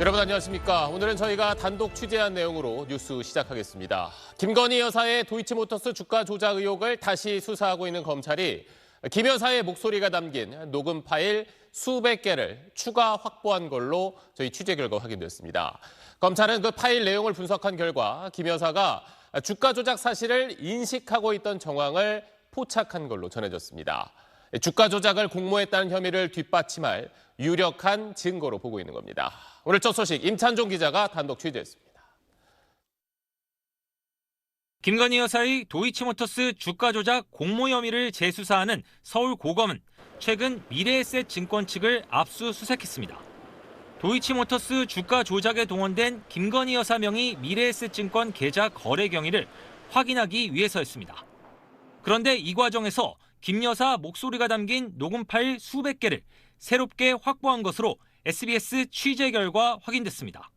여러분 안녕하십니까? 오늘은 저희가 단독 취재한 내용으로 뉴스 시작하겠습니다. 김건희 여사의 도이치모터스 주가 조작 의혹을 다시 수사하고 있는 검찰이 김 여사의 목소리가 담긴 녹음 파일 수백 개를 추가 확보한 걸로 저희 취재 결과 확인됐습니다. 검찰은 그 파일 내용을 분석한 결과 김 여사가 주가 조작 사실을 인식하고 있던 정황을 포착한 걸로 전해졌습니다. 주가 조작을 공모했다는 혐의를 뒷받침할 유력한 증거로 보고 있는 겁니다. 오늘 첫 소식 임찬종 기자가 단독 취재했습니다. 김건희 여사의 도이치모터스 주가 조작 공모 혐의를 재수사하는 서울고검은 최근 미래에셋 증권 측을 압수수색했습니다. 도이치모터스 주가 조작에 동원된 김건희 여사 명의 미래에셋 증권 계좌 거래 경위를 확인하기 위해서였습니다. 그런데 이 과정에서 김 여사 목소리가 담긴 녹음 파일 수백 개를 새롭게 확보한 것으로 SBS 취재 결과 확인됐습니다.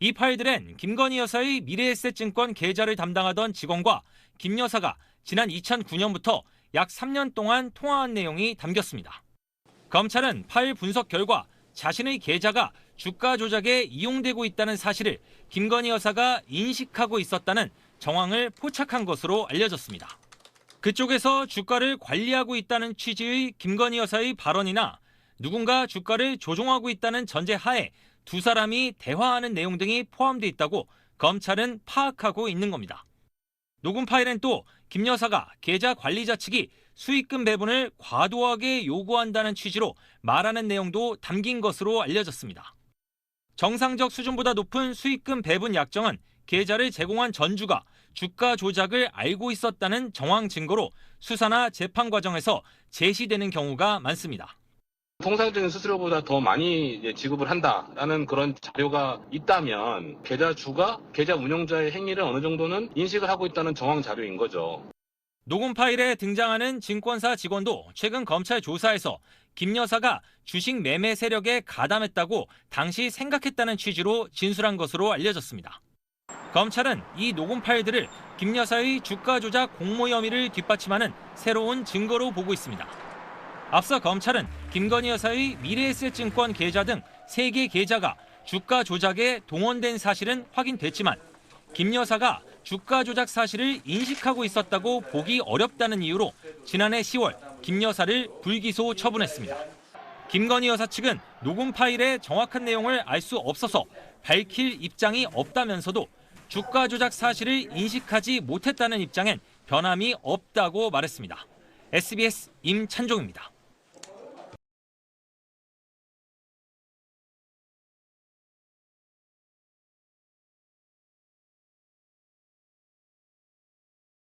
이 파일들엔 김건희 여사의 미래에셋증권 계좌를 담당하던 직원과 김 여사가 지난 2009년부터 약 3년 동안 통화한 내용이 담겼습니다. 검찰은 파일 분석 결과 자신의 계좌가 주가 조작에 이용되고 있다는 사실을 김건희 여사가 인식하고 있었다는 정황을 포착한 것으로 알려졌습니다. 그쪽에서 주가를 관리하고 있다는 취지의 김건희 여사의 발언이나 누군가 주가를 조종하고 있다는 전제 하에 두 사람이 대화하는 내용 등이 포함돼 있다고 검찰은 파악하고 있는 겁니다. 녹음 파일엔 또 김 여사가 계좌 관리자 측이 수익금 배분을 과도하게 요구한다는 취지로 말하는 내용도 담긴 것으로 알려졌습니다. 정상적 수준보다 높은 수익금 배분 약정은 계좌를 제공한 전주가 주가 조작을 알고 있었다는 정황 증거로 수사나 재판 과정에서 제시되는 경우가 많습니다. 통상적인 수수료보다 더 많이 지급을 한다라는 그런 자료가 있다면 계좌주가 계좌 운영자의 행위를 어느 정도는 인식을 하고 있다는 정황 자료인 거죠. 녹음 파일에 등장하는 증권사 직원도 최근 검찰 조사에서 김 여사가 주식 매매 세력에 가담했다고 당시 생각했다는 취지로 진술한 것으로 알려졌습니다. 검찰은 이 녹음 파일들을 김 여사의 주가 조작 공모 혐의를 뒷받침하는 새로운 증거로 보고 있습니다. 앞서 검찰은 김건희 여사의 미래에셋증권 계좌 등 3개 계좌가 주가 조작에 동원된 사실은 확인됐지만 김 여사가 주가 조작 사실을 인식하고 있었다고 보기 어렵다는 이유로 지난해 10월 김 여사를 불기소 처분했습니다. 김건희 여사 측은 녹음 파일의 정확한 내용을 알 수 없어서 밝힐 입장이 없다면서도 주가 조작 사실을 인식하지 못했다는 입장엔 변함이 없다고 말했습니다. SBS 임찬종입니다.